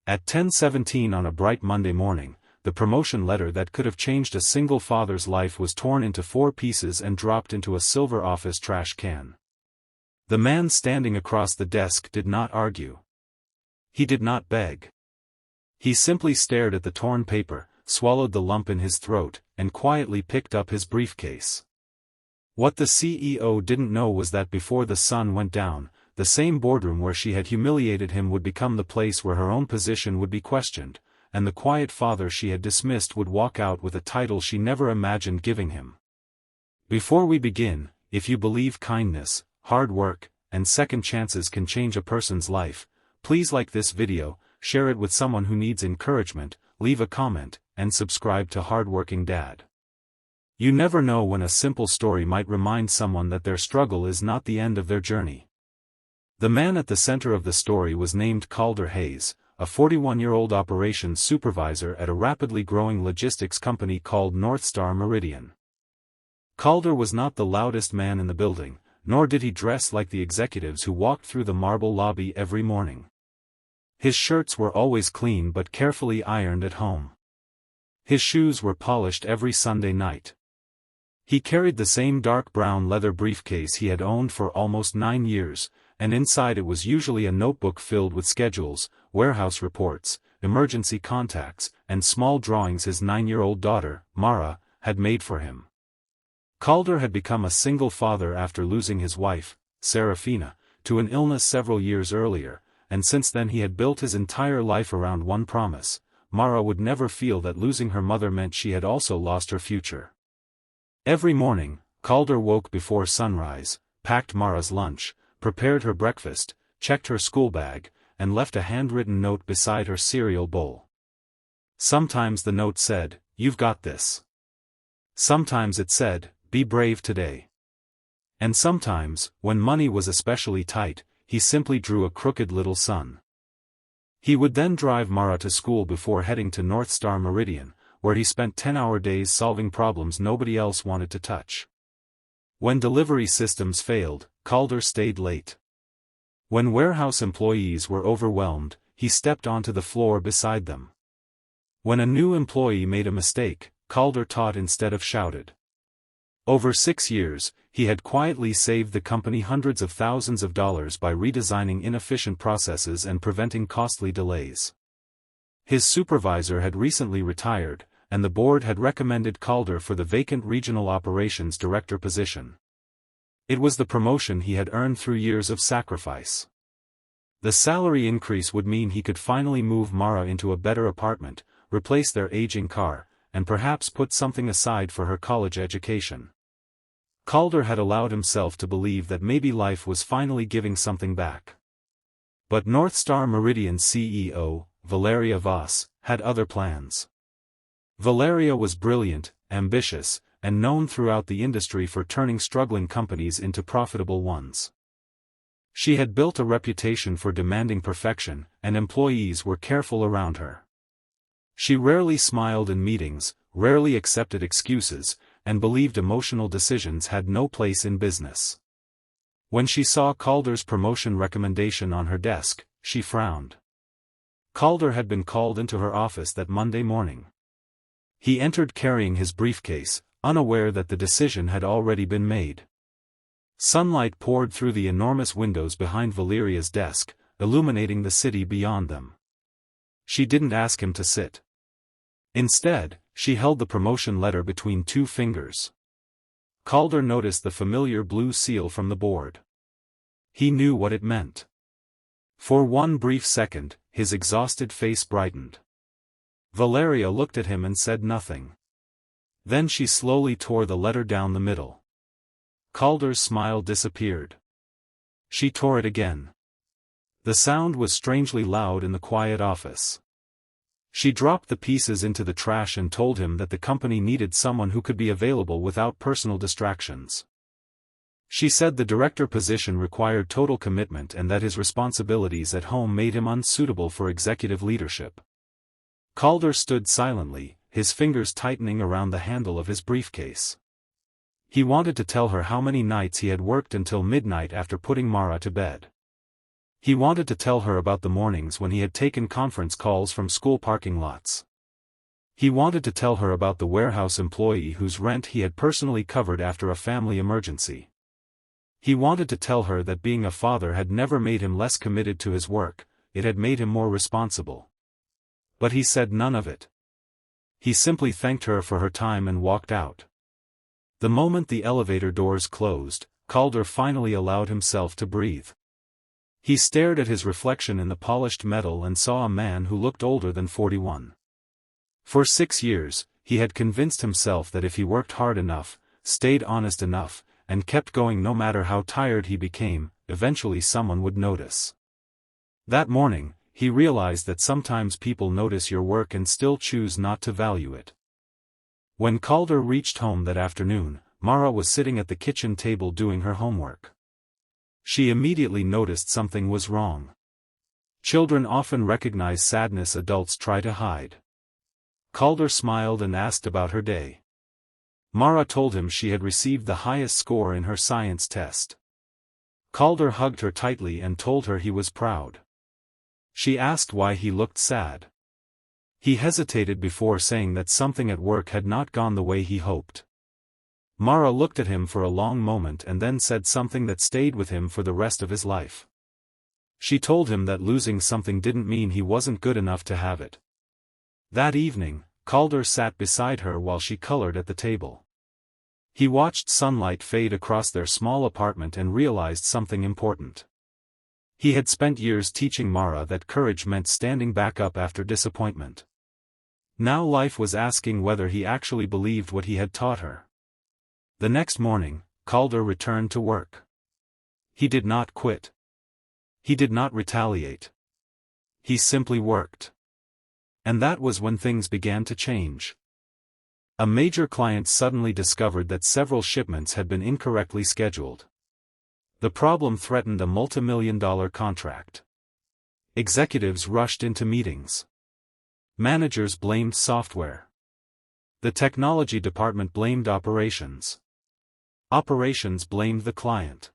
At 10:17 on a bright Monday morning, the promotion letter that could have changed a single father's life was torn into 4 pieces and dropped into a silver office trash can. The man standing across the desk did not argue. He did not beg. He simply stared at the torn paper, swallowed the lump in his throat, and quietly picked up his briefcase. What the CEO didn't know was that before the sun went down, the same boardroom where she had humiliated him would become the place where her own position would be questioned, and the quiet father she had dismissed would walk out with a title she never imagined giving him. Before we begin, if you believe kindness, hard work, and second chances can change a person's life, please like this video, share it with someone who needs encouragement, leave a comment, and subscribe to Hardworking Dad. You never know when a simple story might remind someone that their struggle is not the end of their journey. The man at the center of the story was named Calder Hayes, a 41-year-old operations supervisor at a rapidly growing logistics company called North Star Meridian. Calder was not the loudest man in the building, nor did he dress like the executives who walked through the marble lobby every morning. His shirts were always clean but carefully ironed at home. His shoes were polished every Sunday night. He carried the same dark brown leather briefcase he had owned for almost 9 years, and inside it was usually a notebook filled with schedules, warehouse reports, emergency contacts, and small drawings his 9-year-old daughter, Mara, had made for him. Calder had become a single father after losing his wife, Serafina, to an illness several years earlier, and since then he had built his entire life around one promise: Mara would never feel that losing her mother meant she had also lost her future. Every morning, Calder woke before sunrise, packed Mara's lunch, prepared her breakfast, checked her school bag, and left a handwritten note beside her cereal bowl. Sometimes the note said, "You've got this." Sometimes it said, "Be brave today." And sometimes, when money was especially tight, he simply drew a crooked little sun. He would then drive Mara to school before heading to North Star Meridian, where he spent 10-hour days solving problems nobody else wanted to touch. When delivery systems failed, Calder stayed late. When warehouse employees were overwhelmed, he stepped onto the floor beside them. When a new employee made a mistake, Calder taught instead of shouted. Over 6 years, he had quietly saved the company hundreds of thousands of dollars by redesigning inefficient processes and preventing costly delays. His supervisor had recently retired, and the board had recommended Calder for the vacant regional operations director position. It was the promotion he had earned through years of sacrifice. The salary increase would mean he could finally move Mara into a better apartment, replace their aging car, and perhaps put something aside for her college education. Calder had allowed himself to believe that maybe life was finally giving something back. But North Star Meridian CEO, Valeria Voss, had other plans. Valeria was brilliant, ambitious, and known throughout the industry for turning struggling companies into profitable ones. She had built a reputation for demanding perfection, and employees were careful around her. She rarely smiled in meetings, rarely accepted excuses, and believed emotional decisions had no place in business. When she saw Calder's promotion recommendation on her desk, she frowned. Calder had been called into her office that Monday morning. He entered carrying his briefcase, unaware that the decision had already been made. Sunlight poured through the enormous windows behind Valeria's desk, illuminating the city beyond them. She didn't ask him to sit. Instead, she held the promotion letter between 2 fingers. Calder noticed the familiar blue seal from the board. He knew what it meant. For one brief second, his exhausted face brightened. Valeria looked at him and said nothing. Then she slowly tore the letter down the middle. Calder's smile disappeared. She tore it again. The sound was strangely loud in the quiet office. She dropped the pieces into the trash and told him that the company needed someone who could be available without personal distractions. She said the director position required total commitment and that his responsibilities at home made him unsuitable for executive leadership. Calder stood silently, his fingers tightening around the handle of his briefcase. He wanted to tell her how many nights he had worked until midnight after putting Mara to bed. He wanted to tell her about the mornings when he had taken conference calls from school parking lots. He wanted to tell her about the warehouse employee whose rent he had personally covered after a family emergency. He wanted to tell her that being a father had never made him less committed to his work, it had made him more responsible. But he said none of it. He simply thanked her for her time and walked out. The moment the elevator doors closed, Calder finally allowed himself to breathe. He stared at his reflection in the polished metal and saw a man who looked older than 41. For 6 years, he had convinced himself that if he worked hard enough, stayed honest enough, and kept going no matter how tired he became, eventually someone would notice. That morning, he realized that sometimes people notice your work and still choose not to value it. When Calder reached home that afternoon, Mara was sitting at the kitchen table doing her homework. She immediately noticed something was wrong. Children often recognize sadness adults try to hide. Calder smiled and asked about her day. Mara told him she had received the highest score in her science test. Calder hugged her tightly and told her he was proud. She asked why he looked sad. He hesitated before saying that something at work had not gone the way he hoped. Mara looked at him for a long moment and then said something that stayed with him for the rest of his life. She told him that losing something didn't mean he wasn't good enough to have it. That evening, Calder sat beside her while she colored at the table. He watched sunlight fade across their small apartment and realized something important. He had spent years teaching Mara that courage meant standing back up after disappointment. Now life was asking whether he actually believed what he had taught her. The next morning, Calder returned to work. He did not quit. He did not retaliate. He simply worked. And that was when things began to change. A major client suddenly discovered that several shipments had been incorrectly scheduled. The problem threatened a multimillion-dollar contract. Executives rushed into meetings. Managers blamed software. The technology department blamed operations. Operations blamed the client.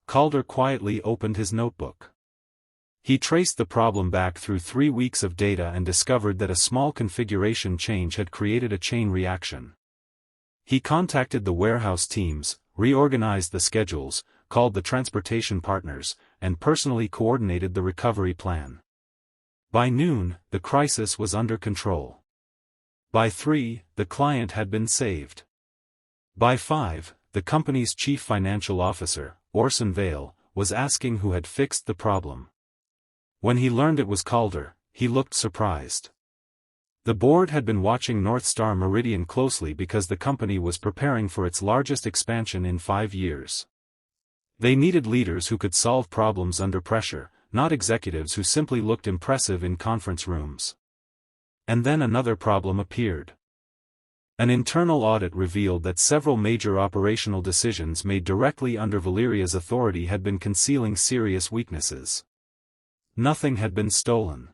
Calder quietly opened his notebook. He traced the problem back through 3 weeks of data and discovered that a small configuration change had created a chain reaction. He contacted the warehouse teams, reorganized the schedules, called the transportation partners, and personally coordinated the recovery plan. By noon, the crisis was under control. By 3, the client had been saved. By 5, the company's chief financial officer, Orson Vale, was asking who had fixed the problem. When he learned it was Calder, he looked surprised. The board had been watching North Star Meridian closely because the company was preparing for its largest expansion in 5 years. They needed leaders who could solve problems under pressure, not executives who simply looked impressive in conference rooms. And then another problem appeared. An internal audit revealed that several major operational decisions made directly under Valeria's authority had been concealing serious weaknesses. Nothing had been stolen.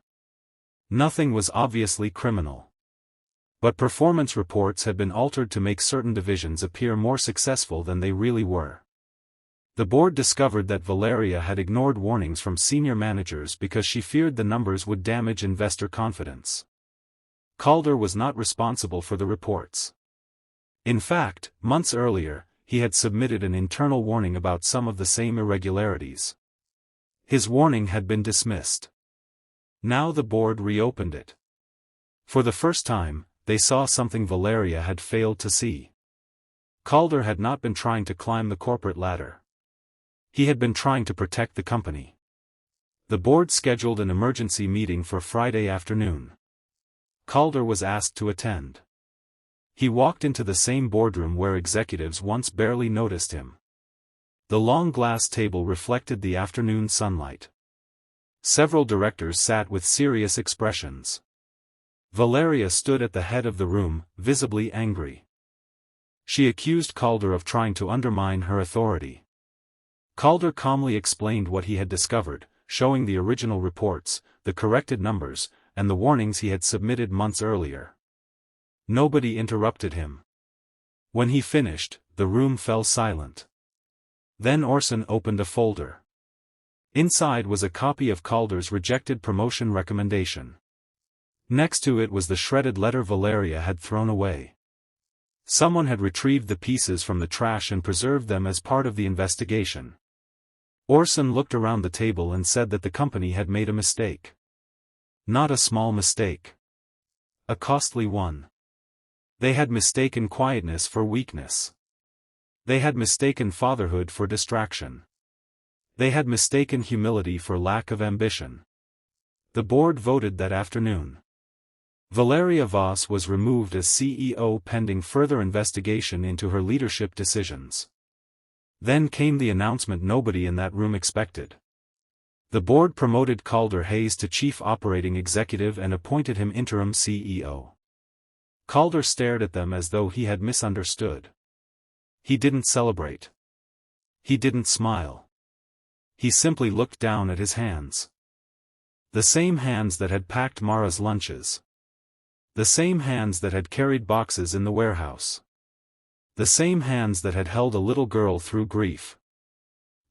Nothing was obviously criminal. But performance reports had been altered to make certain divisions appear more successful than they really were. The board discovered that Valeria had ignored warnings from senior managers because she feared the numbers would damage investor confidence. Calder was not responsible for the reports. In fact, months earlier, he had submitted an internal warning about some of the same irregularities. His warning had been dismissed. Now the board reopened it. For the first time, they saw something Valeria had failed to see. Calder had not been trying to climb the corporate ladder. He had been trying to protect the company. The board scheduled an emergency meeting for Friday afternoon. Calder was asked to attend. He walked into the same boardroom where executives once barely noticed him. The long glass table reflected the afternoon sunlight. Several directors sat with serious expressions. Valeria stood at the head of the room, visibly angry. She accused Calder of trying to undermine her authority. Calder calmly explained what he had discovered, showing the original reports, the corrected numbers, and the warnings he had submitted months earlier. Nobody interrupted him. When he finished, the room fell silent. Then Orson opened a folder. Inside was a copy of Calder's rejected promotion recommendation. Next to it was the shredded letter Valeria had thrown away. Someone had retrieved the pieces from the trash and preserved them as part of the investigation. Orson looked around the table and said that the company had made a mistake. Not a small mistake. A costly one. They had mistaken quietness for weakness. They had mistaken fatherhood for distraction. They had mistaken humility for lack of ambition. The board voted that afternoon. Valeria Voss was removed as CEO pending further investigation into her leadership decisions. Then came the announcement nobody in that room expected. The board promoted Calder Hayes to Chief Operating Executive and appointed him interim CEO. Calder stared at them as though he had misunderstood. He didn't celebrate. He didn't smile. He simply looked down at his hands. The same hands that had packed Mara's lunches. The same hands that had carried boxes in the warehouse. The same hands that had held a little girl through grief.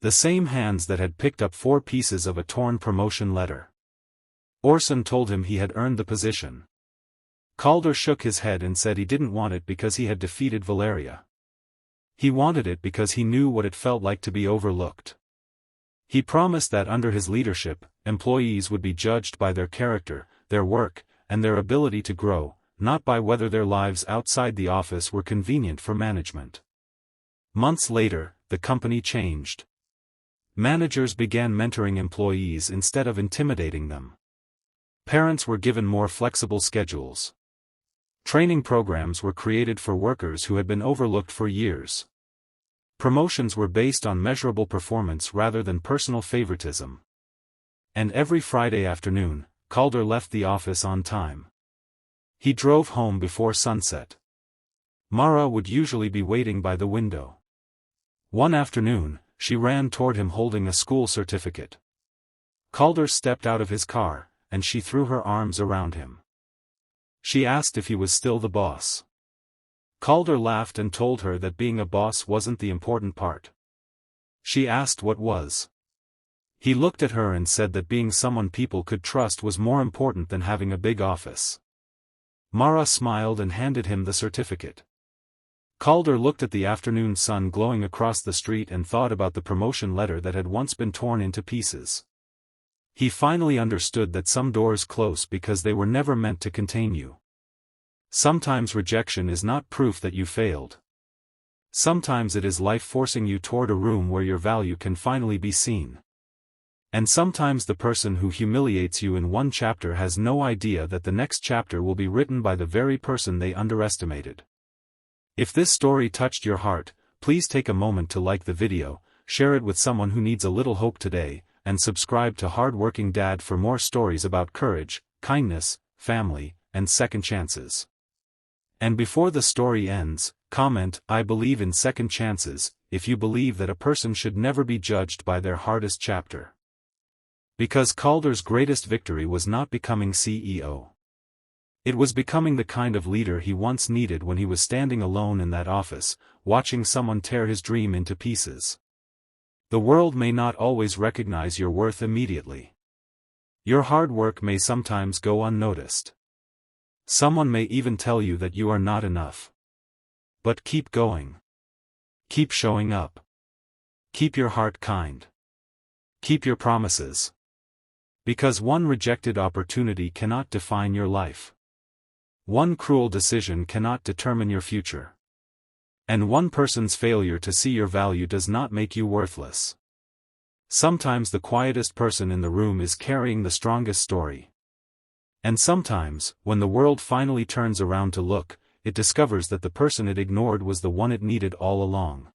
The same hands that had picked up 4 pieces of a torn promotion letter. Orson told him he had earned the position. Calder shook his head and said he didn't want it because he had defeated Valeria. He wanted it because he knew what it felt like to be overlooked. He promised that under his leadership, employees would be judged by their character, their work, and their ability to grow, not by whether their lives outside the office were convenient for management. Months later, the company changed. Managers began mentoring employees instead of intimidating them. Parents were given more flexible schedules. Training programs were created for workers who had been overlooked for years. Promotions were based on measurable performance rather than personal favoritism. And every Friday afternoon, Calder left the office on time. He drove home before sunset. Mara would usually be waiting by the window. One afternoon, she ran toward him holding a school certificate. Calder stepped out of his car, and she threw her arms around him. She asked if he was still the boss. Calder laughed and told her that being a boss wasn't the important part. She asked what was. He looked at her and said that being someone people could trust was more important than having a big office. Mara smiled and handed him the certificate. Calder looked at the afternoon sun glowing across the street and thought about the promotion letter that had once been torn into pieces. He finally understood that some doors close because they were never meant to contain you. Sometimes rejection is not proof that you failed. Sometimes it is life forcing you toward a room where your value can finally be seen. And sometimes the person who humiliates you in one chapter has no idea that the next chapter will be written by the very person they underestimated. If this story touched your heart, please take a moment to like the video, share it with someone who needs a little hope today, and subscribe to Hardworking Dad for more stories about courage, kindness, family, and second chances. And before the story ends, comment, "I believe in second chances," if you believe that a person should never be judged by their hardest chapter. Because Calder's greatest victory was not becoming CEO. It was becoming the kind of leader he once needed when he was standing alone in that office, watching someone tear his dream into pieces. The world may not always recognize your worth immediately. Your hard work may sometimes go unnoticed. Someone may even tell you that you are not enough. But keep going. Keep showing up. Keep your heart kind. Keep your promises. Because one rejected opportunity cannot define your life. One cruel decision cannot determine your future. And one person's failure to see your value does not make you worthless. Sometimes the quietest person in the room is carrying the strongest story. And sometimes, when the world finally turns around to look, it discovers that the person it ignored was the one it needed all along.